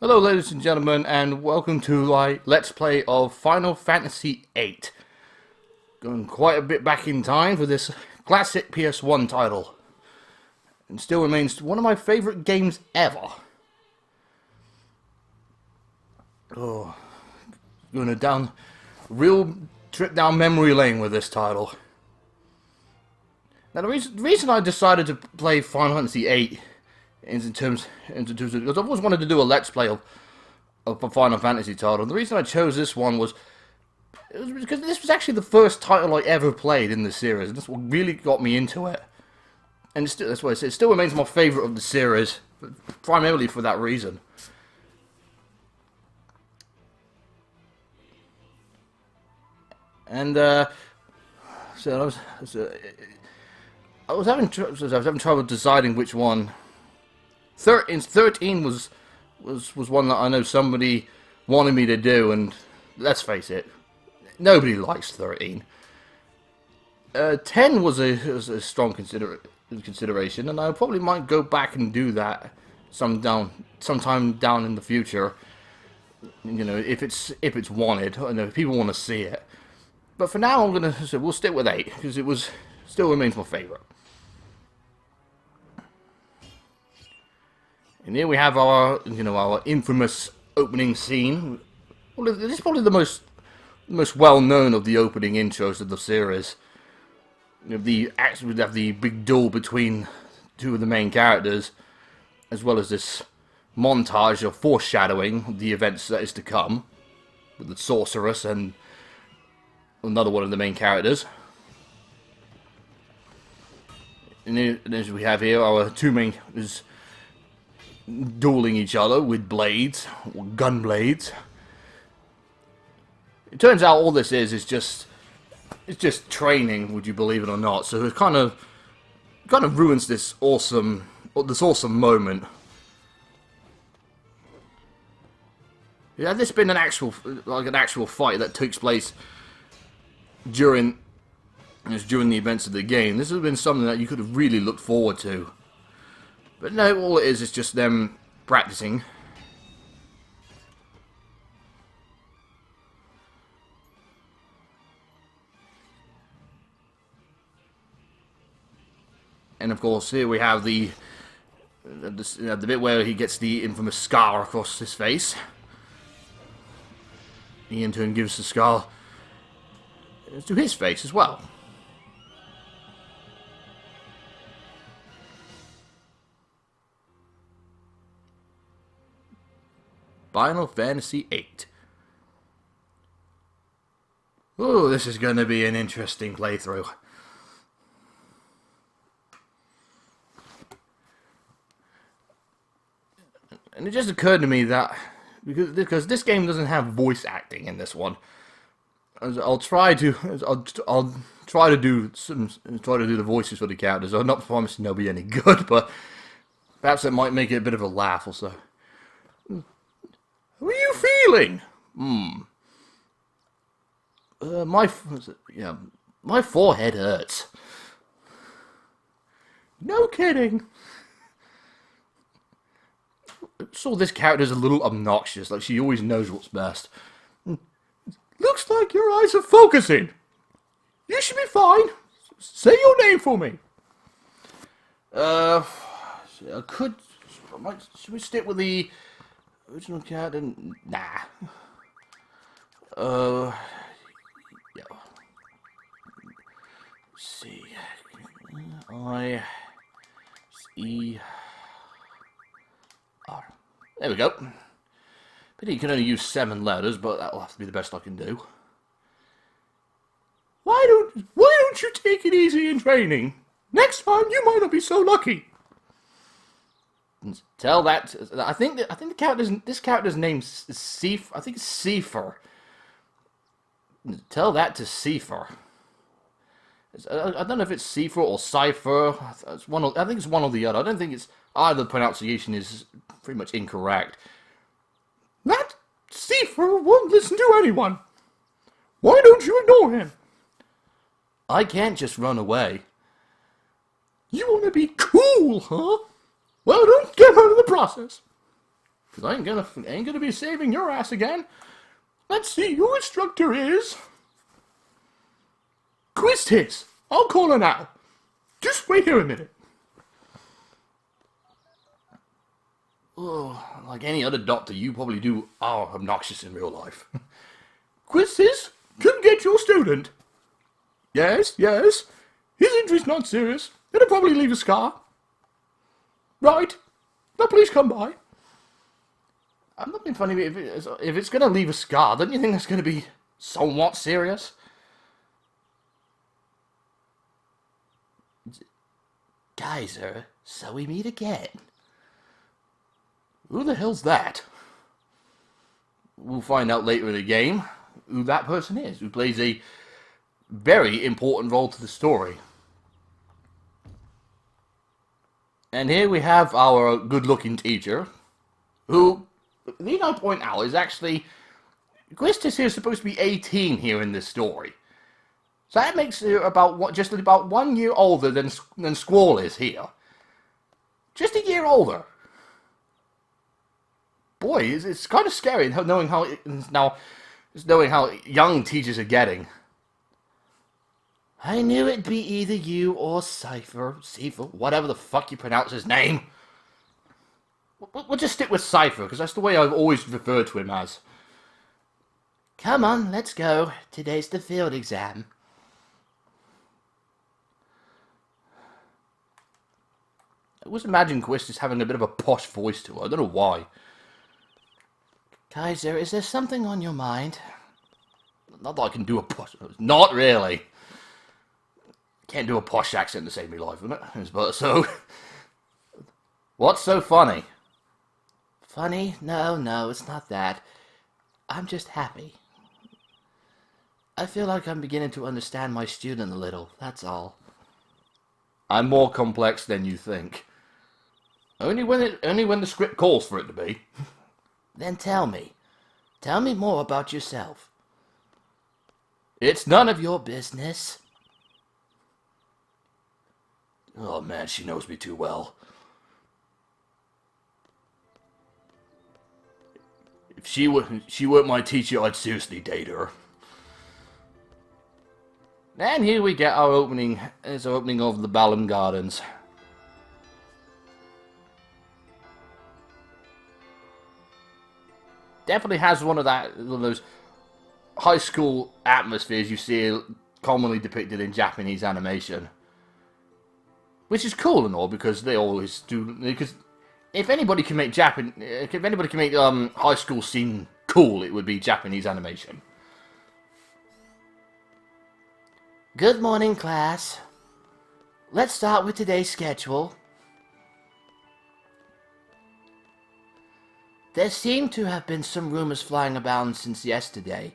Hello ladies and gentlemen, and welcome to my Let's Play of Final Fantasy VIII. Going quite a bit back in time for this classic PS1 title. And still remains one of my favourite games ever. Oh, going a real trip down memory lane with this title. Now the reason I decided to play Final Fantasy VIII in terms of, because I've always wanted to do a Let's Play of a Final Fantasy title. And the reason I chose this one was because this was actually the first title I ever played in the series, and that's what really got me into it. And that's why I say it still remains my favourite of the series, primarily for that reason. And so I was having trouble deciding which one. 13 was one that I know somebody wanted me to do, and let's face it, nobody likes 13. 10 was a strong consideration, and I probably might go back and do that sometime down in the future. You know, if it's wanted, and if people want to see it. But for now, we'll stick with 8 because still remains my favorite. And here we have our infamous opening scene. Well, this is probably the most well-known of the opening intros of the series. We have the big duel between two of the main characters, as well as this montage of foreshadowing of the events that is to come, with the sorceress and another one of the main characters. And as we have here, our two main dueling each other with blades, or gun blades. It turns out all this is just training, would you believe it or not? So it kind of ruins this awesome moment. Had this been an actual fight that takes place during the events of the game, this would have been something that you could have really looked forward to. But no, all it is just them practicing. And of course, here we have the bit where he gets the infamous scar across his face. He in turn gives the scar to his face as well. Final Fantasy VIII. Oh, this is going to be an interesting playthrough. And it just occurred to me that because this game doesn't have voice acting in this one, I'll try to do the voices for the characters. I'm not promising they'll be any good, but perhaps it might make it a bit of a laugh or so. How are you feeling? My forehead hurts. No kidding. So this character's a little obnoxious, like she always knows what's best. Looks like your eyes are focusing. You should be fine. Say your name for me. Should we stick with the original character? Nah. Yeah. Let's see. I-C-R. There we go. Pity you can only use 7 letters, but that'll have to be the best I can do. Why don't you take it easy in training? Next time you might not be so lucky. Tell that. I think this character's name's Seifer. I think it's Seifer. Tell that to Seifer. I don't know if it's Seifer or Cypher. I think it's one or the other. I don't think it's either. Pronunciation is pretty much incorrect. That Seifer won't listen to anyone. Why don't you ignore him? I can't just run away. You want to be cool, huh? Well, don't get hurt in the process. Because I ain't gonna be saving your ass again. Let's see, your instructor is... Quiztis! I'll call her now. Just wait here a minute. Oh, like any other doctor, you probably are obnoxious in real life. Quiztis, come get your student. Yes, yes. His injury's not serious. It'll probably leave a scar. Right. Now please come by. I'm not being funny, but if it's going to leave a scar, don't you think that's going to be somewhat serious? Kaiser, so we meet again. Who the hell's that? We'll find out later in the game who that person is, who plays a very important role to the story. And here we have our good-looking teacher, who, need I point out, is actually... Quistis here is supposed to be 18 here in this story. So that makes her just about 1 year older than Squall is here. Just a year older. Boy, it's kind of scary knowing how young teachers are getting. I knew it'd be either you or Cypher, whatever the fuck you pronounce his name. We'll just stick with Cypher, because that's the way I've always referred to him as. Come on, let's go. Today's the field exam. I always imagine Quist having a bit of a posh voice to her. I don't know why. Kaiser, is there something on your mind? Not that I can do a posh... Not really. Can't do a posh accent to save me life, isn't it? But so... What's so funny? Funny? No, it's not that. I'm just happy. I feel like I'm beginning to understand my student a little, that's all. I'm more complex than you think. Only when the script calls for it to be. Then tell me. Tell me more about yourself. It's none of your business. Oh man, she knows me too well. If she weren't my teacher, I'd seriously date her. And here we get our opening. It's our opening of the Balamb Gardens. Definitely has one of those high school atmospheres you see commonly depicted in Japanese animation. Which is cool and all, because they always do. Because if anybody can make high school scene cool, it would be Japanese animation. Good morning, class. Let's start with today's schedule. There seem to have been some rumors flying about since yesterday.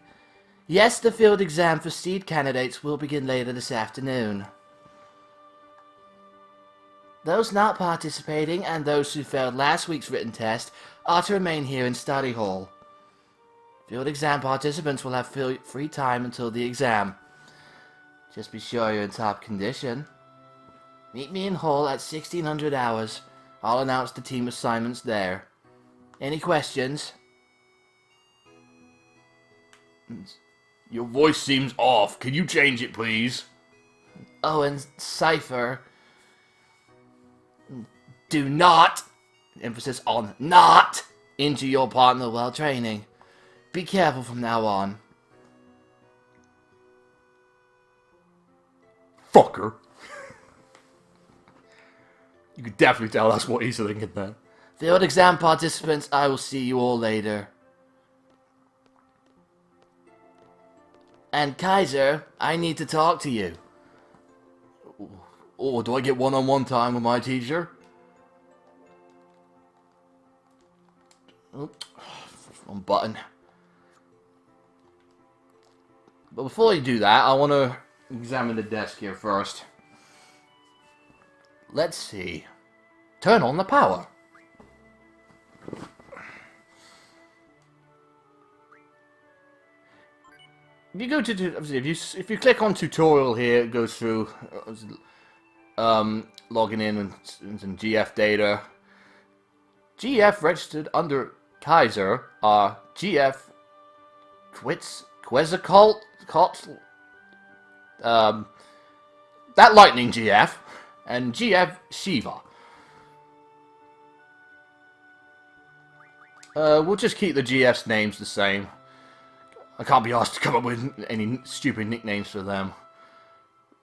Yes, the field exam for seed candidates will begin later this afternoon. Those not participating and those who failed last week's written test are to remain here in study hall. Field exam participants will have free time until the exam. Just be sure you're in top condition. Meet me in hall at 1600 hours. I'll announce the team assignments there. Any questions? Your voice seems off. Can you change it, please? Oh, and Cypher. Do not, emphasis on not, injure your partner while training. Be careful from now on. Fucker. You could definitely tell that's what he's thinking there. Field exam participants, I will see you all later. And Kaiser, I need to talk to you. Oh, do I get one-on-one time with my teacher? Oh, wrong button. But before you do that, I want to examine the desk here first. Let's see. Turn on the power. If you go to if you click on tutorial here, it goes through logging in and some GF data. GF registered under Kaiser are GF Quetzalcoatl, that lightning GF, and GF Shiva. We'll just keep the GF's names the same. I can't be asked to come up with any stupid nicknames for them.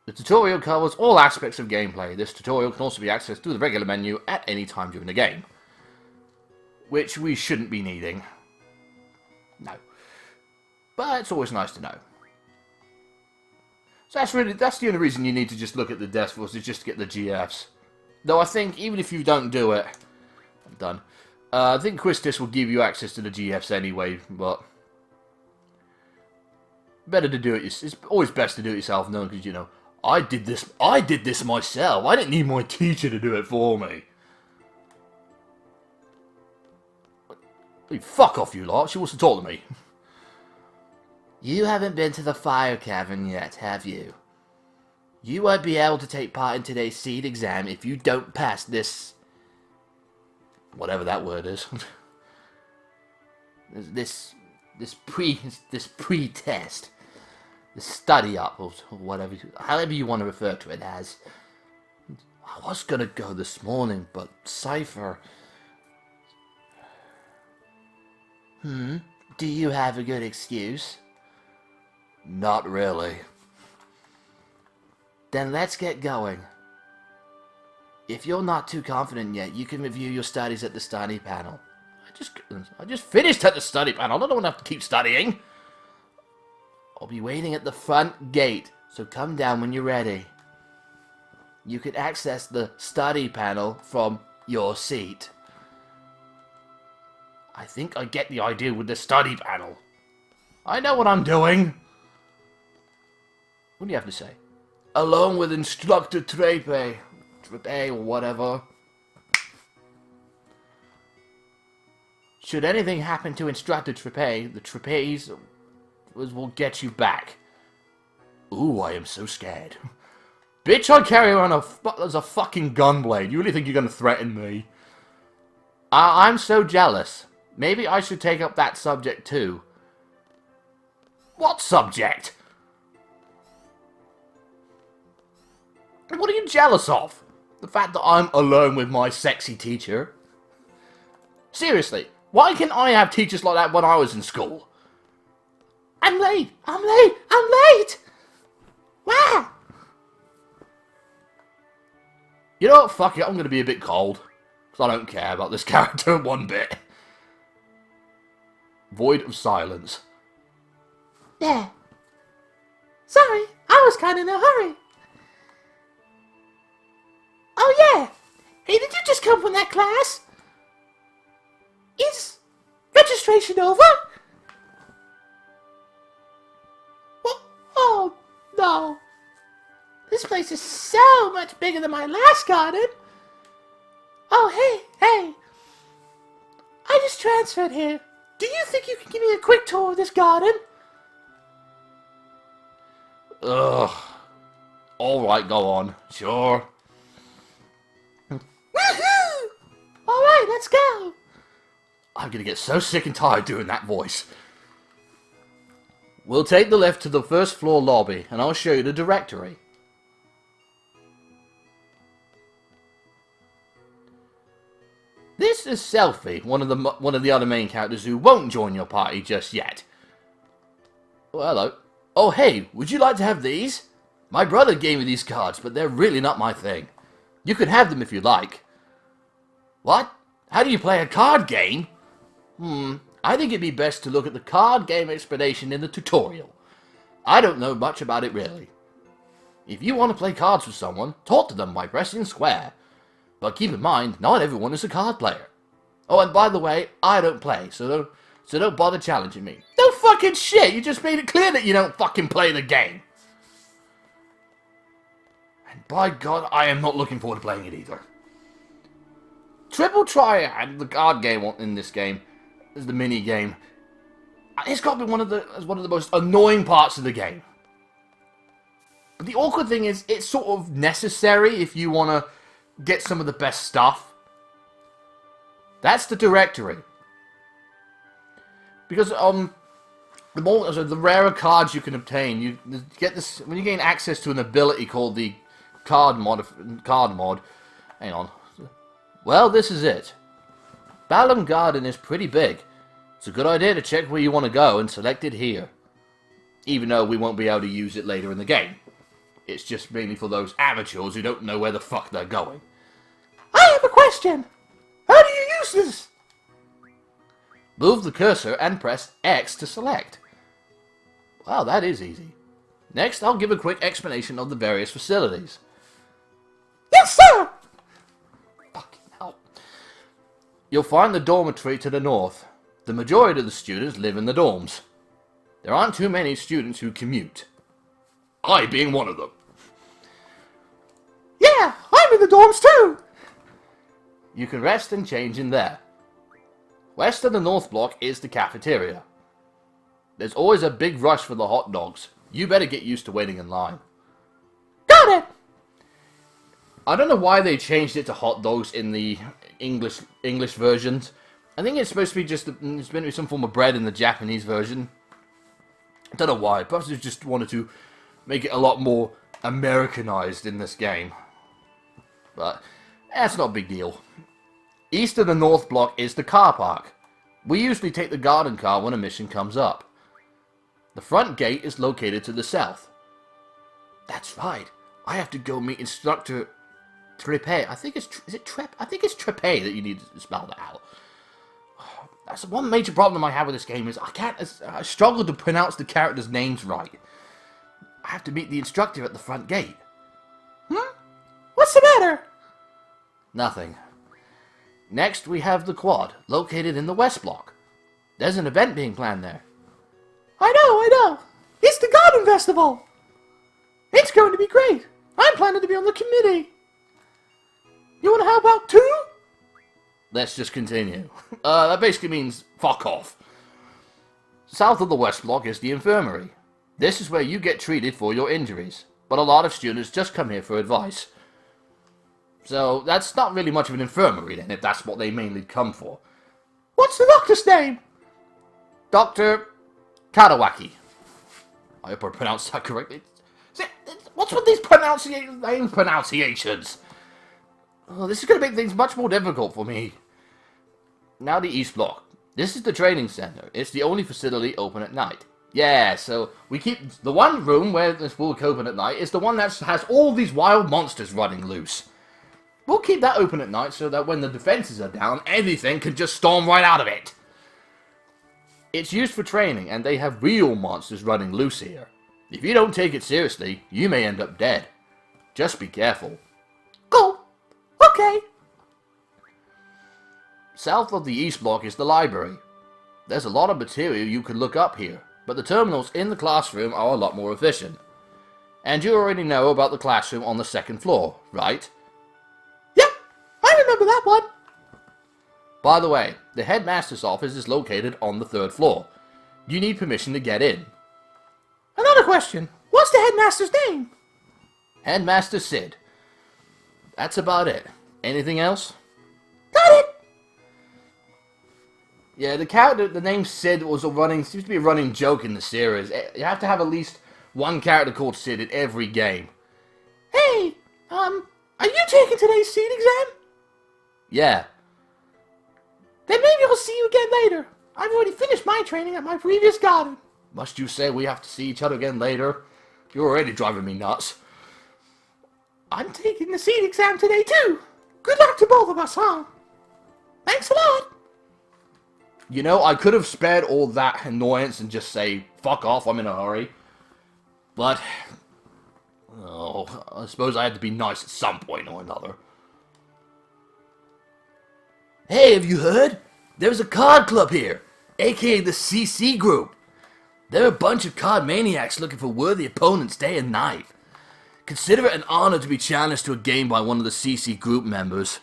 The tutorial covers all aspects of gameplay. This tutorial can also be accessed through the regular menu at any time during the game. Which we shouldn't be needing. No. But it's always nice to know. So that's the only reason you need to just look at the desk force, is just to get the GFs. Though I think even if you don't do it... I'm done. I think Quistis will give you access to the GFs anyway, but... better to do it. It's always best to do it yourself, knowing, because, you know, I did this myself. I didn't need my teacher to do it for me. Hey, fuck off, you lot. She wants to talk to me. You haven't been to the fire cavern yet, have you? You won't be able to take part in today's seed exam if you don't pass this... whatever that word is. this pre-test. The study up, or whatever, however you want to refer to it as. I was gonna go this morning, but Cypher... Do you have a good excuse? Not really. Then let's get going. If you're not too confident yet, you can review your studies at the study panel. I just finished at the study panel. I don't want to have to keep studying. I'll be waiting at the front gate, so come down when you're ready. You can access the study panel from your seat. I think I get the idea with the study panel. I know what I'm doing. What do you have to say? Along with Instructor Trepe, or whatever. Should anything happen to Instructor Trepe, the trapeze will get you back. Ooh, I am so scared. Bitch, I carry around as a fucking gunblade. You really think you're gonna threaten me? I'm so jealous. Maybe I should take up that subject too. What subject? What are you jealous of? The fact that I'm alone with my sexy teacher? Seriously, why can't I have teachers like that when I was in school? I'm late! I'm late! I'm late! Wow! You know what? Fuck it, I'm gonna be a bit cold. Because I don't care about this character one bit. Void of silence. Yeah. Sorry, I was kind of in a hurry. Oh yeah! Hey, did you just come from that class? Is registration over? What? Oh, no. This place is so much bigger than my last garden. Oh, hey. I just transferred here. Do you think you can give me a quick tour of this garden? Ugh. Alright, go on. Sure. Woohoo! Alright, let's go. I'm gonna get so sick and tired doing that voice. We'll take the lift to the first floor lobby, and I'll show you the directory. This is Selfie, one of the other main characters who won't join your party just yet. Oh, hello. Oh, hey, would you like to have these? My brother gave me these cards, but they're really not my thing. You can have them if you like. What? How do you play a card game? I think it'd be best to look at the card game explanation in the tutorial. I don't know much about it really. If you want to play cards with someone, talk to them by pressing square. But keep in mind, not everyone is a card player. Oh, and by the way, I don't play, so don't bother challenging me. No fucking shit, you just made it clear that you don't fucking play the game. And by God, I am not looking forward to playing it either. Triple Triad, the card game in this game, is the mini game. It's got to be one of the most annoying parts of the game. But the awkward thing is, it's sort of necessary if you want to get some of the best stuff. That's the directory. Because the rarer cards you can obtain, you get this when you gain access to an ability called the card mod. Hang on. Well, this is it. Balamb Garden is pretty big. It's a good idea to check where you want to go and select it here. Even though we won't be able to use it later in the game. It's just mainly for those amateurs who don't know where the fuck they're going. I have a question. How do you use this? Move the cursor and press X to select. Wow, that is easy. Next, I'll give a quick explanation of the various facilities. Yes, sir! Fucking hell. You'll find the dormitory to the north. The majority of the students live in the dorms. There aren't too many students who commute. I being one of them. Yeah, I'm in the dorms too! You can rest and change in there. West of the north block is the cafeteria. There's always a big rush for the hot dogs. You better get used to waiting in line. Got it! I don't know why they changed it to hot dogs in the English versions. I think it's supposed to be it's meant to be some form of bread in the Japanese version. I don't know why. Perhaps they just wanted to make it a lot more Americanized in this game. But that's not a big deal. East of the north block is the car park. We usually take the garden car when a mission comes up. The front gate is located to the south. That's right. I have to go meet instructor Trepe. I think it's Trepe that you need to spell that out. That's one major problem I have with this game is I struggle to pronounce the characters' names right. I have to meet the instructor at the front gate. What's the matter? Nothing. Next, we have the quad, located in the west block. There's an event being planned there. I know. It's the Garden Festival. It's going to be great. I'm planning to be on the committee. You want to help out too? Let's just continue. That basically means fuck off. South of the west block is the infirmary. This is where you get treated for your injuries, but a lot of students just come here for advice. So that's not really much of an infirmary then, if that's what they mainly come for. What's the doctor's name? Dr. Kadawaki. I hope I pronounced that correctly. What's with these pronunciations? Oh, this is going to make things much more difficult for me. Now the East Block. This is the training center. It's the only facility open at night. Yeah, so we keep... The one room where this will open at night is the one that has all these wild monsters running loose. We'll keep that open at night so that when the defenses are down, everything can just storm right out of it. It's used for training, and they have real monsters running loose here. If you don't take it seriously, you may end up dead. Just be careful. Go! Okay! South of the East Block is the library. There's a lot of material you could look up here, but the terminals in the classroom are a lot more efficient. And you already know about the classroom on the second floor, right? Yep, I remember that one. By the way, the headmaster's office is located on the third floor. You need permission to get in. Another question. What's the headmaster's name? Headmaster Sid. That's about it. Anything else? Got it! Yeah, the name Sid seems to be a running joke in the series. You have to have at least one character called Sid in every game. Hey, are you taking today's seed exam? Yeah. Then maybe I'll see you again later. I've already finished my training at my previous garden. Must you say we have to see each other again later? You're already driving me nuts. I'm taking the seed exam today too. Good luck to both of us, huh? Thanks a lot. You know, I could have spared all that annoyance and just say, fuck off, I'm in a hurry. But, oh, I suppose I had to be nice at some point or another. Hey, have you heard? There's a card club here, aka the CC group. They're a bunch of card maniacs looking for worthy opponents day and night. Consider it an honor to be challenged to a game by one of the CC group members.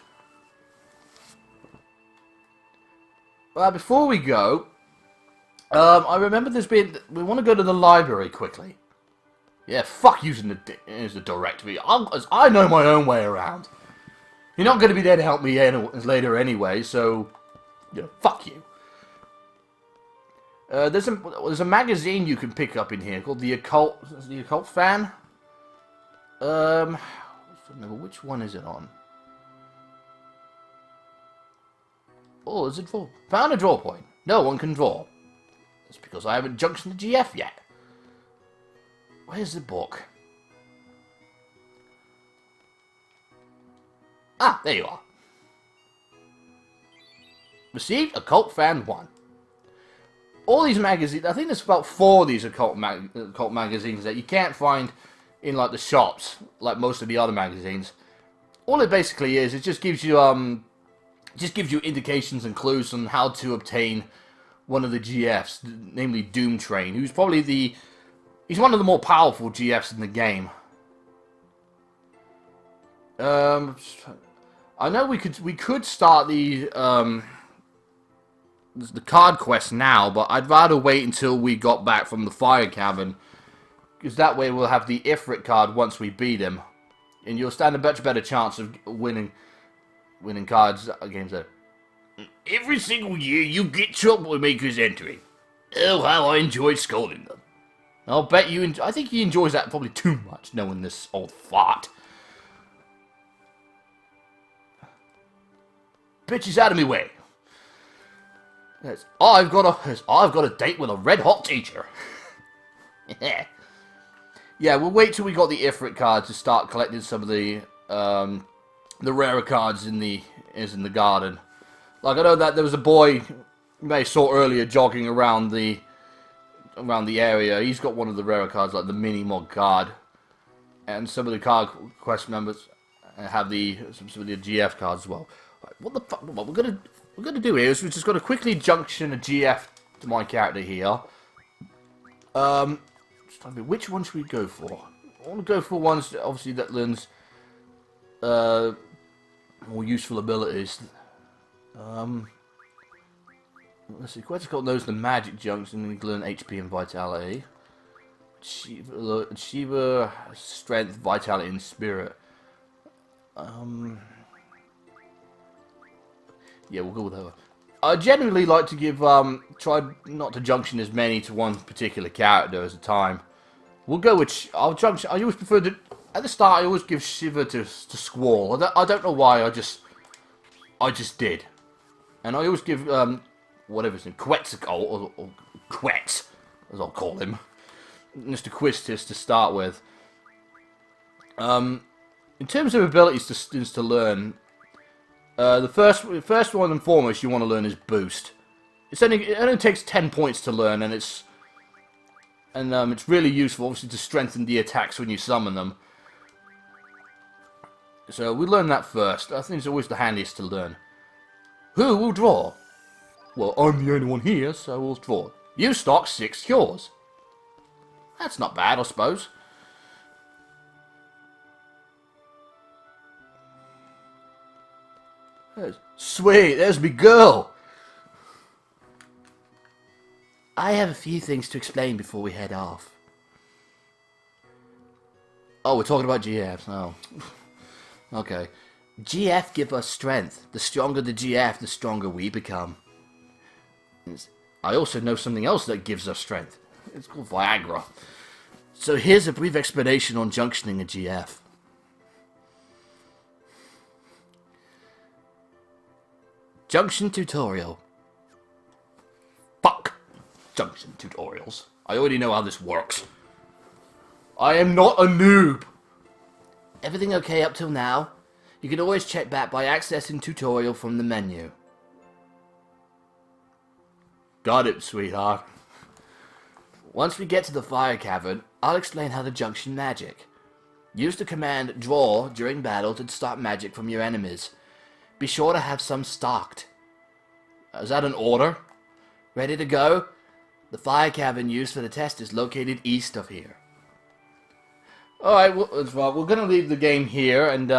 Before we go, I remember we want to go to the library quickly. Yeah, fuck using the directory. I know my own way around. You're not going to be there to help me later anyway, so, you know, fuck you. There's a magazine you can pick up in here called the Occult Fan. Remember which one is it on? Oh, is it for? Found a draw point. No one can draw. That's because I haven't junctioned the GF yet. Where's the book? Ah, there you are. Received Occult Fan 1. All these magazines, I think there's about 4 of these occult magazines that you can't find in like the shops, like most of the other magazines. All it basically is, it just gives you indications and clues on how to obtain one of the GFs, namely Doom Train, who's probably he's one of the more powerful GFs in the game. I know we could start the card quest now, but I'd rather wait until we got back from the fire cavern, because that way we'll have the Ifrit card once we beat him, and you'll stand a much better chance of winning cards games there. Every single year you get Troublemakers entering. Oh, how I enjoyed scolding them. I'll bet you. I think he enjoys that probably too much, knowing this old fart. Bitches out of me way. Yes, I've got a date with a red-hot teacher. Yeah, we'll wait till we got the Ifrit card to start collecting some of the rarer cards in the garden. Like, I know that there was a boy you may have saw earlier jogging around the area. He's got one of the rarer cards, like the mini mod card, and some of the card quest members have some of the GF cards as well. Right, what the fuck? What we're gonna do here is we're just gonna quickly junction a GF to my character here. Which one should we go for? I want to go for ones obviously that learns more useful abilities. Let's see. Quetzalcoatl knows the magic junction and learn HP and vitality. Shiva strength, vitality, and spirit. Yeah, we'll go with her. I generally like to give try not to junction as many to one particular character at a time. We'll go with I'll junction. I always prefer to at the start. I always give Shiva to Squall. I don't know why. I just did, and I always give whatever his name, Quetzalcoatl or Quetz, as I'll call him, Mr. Quistis to start with. In terms of abilities to students to learn, the first one and foremost you want to learn is Boost. It only takes 10 points to learn, and it's really useful, obviously, to strengthen the attacks when you summon them. So we learn that first. I think it's always the handiest to learn. Who will draw? Well, I'm the only one here, so we'll draw. You stock 6 cures. That's not bad, I suppose. Sweet, there's me girl. I have a few things to explain before we head off. Oh, we're talking about GFs. Oh. Okay. GF give us strength. The stronger the GF, the stronger we become. I also know something else that gives us strength. It's called Viagra. So here's a brief explanation on junctioning a GF. Junction tutorial. Fuck. Junction tutorials. I already know how this works. I am not a noob. Everything okay up till now? You can always check back by accessing tutorial from the menu. Got it, sweetheart. Once we get to the fire cavern, I'll explain how to junction magic. Use the command draw during battle to start magic from your enemies. Be sure to have some stocked. Is that an order? Ready to go? The fire cavern used for the test is located east of here. Alright, well, we're going to leave the game here and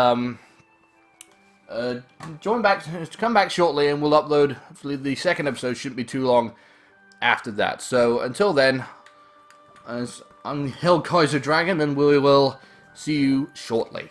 come back shortly, and we'll upload. Hopefully the second episode shouldn't be too long after that. So until then, I'm Hell Kaiser Dragon, and we will see you shortly.